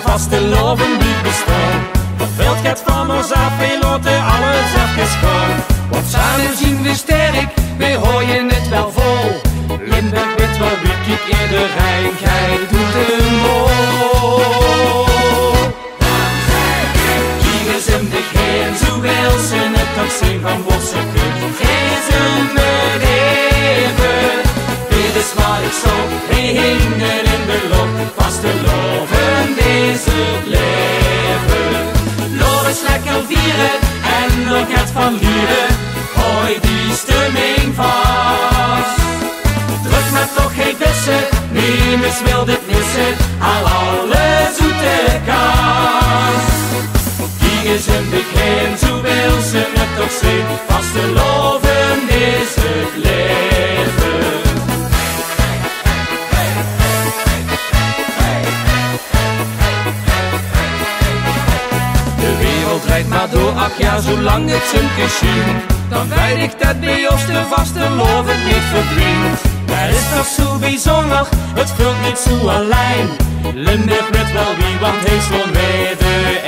maar vasteloven niet bestaan. Wat veld gaat van ons af, we laten alles even schoon. Want samen zien we sterk, we gooien het wel vol. Limburg weet wel wie ik in de Rijn, gij doet een mol. Hier is hem de geen, zo wil ze het toch zien van Bosseke. Geef ze me even, dit is wat ik zo, we hingen in de loop. Vasteloven deze leven. Loop eens lekker vieren en nog het van lieren. Hoi die stemming vast. Druk maar toch geen kussen, niemand wil dit missen. Haal alle zoete kaas. Hier is een begin, zo wil ze het toch zien. Vasteloven is het leven. De wereld rijdt maar door, ach ja, zolang het zijn geschiedt. Dan weet ik dat bij ons de vasteloven niet verdwijnt. Het is toch zo bijzonder, het vult niet zo alleen. Limburg weet wel wie, want hij is gewoon bij de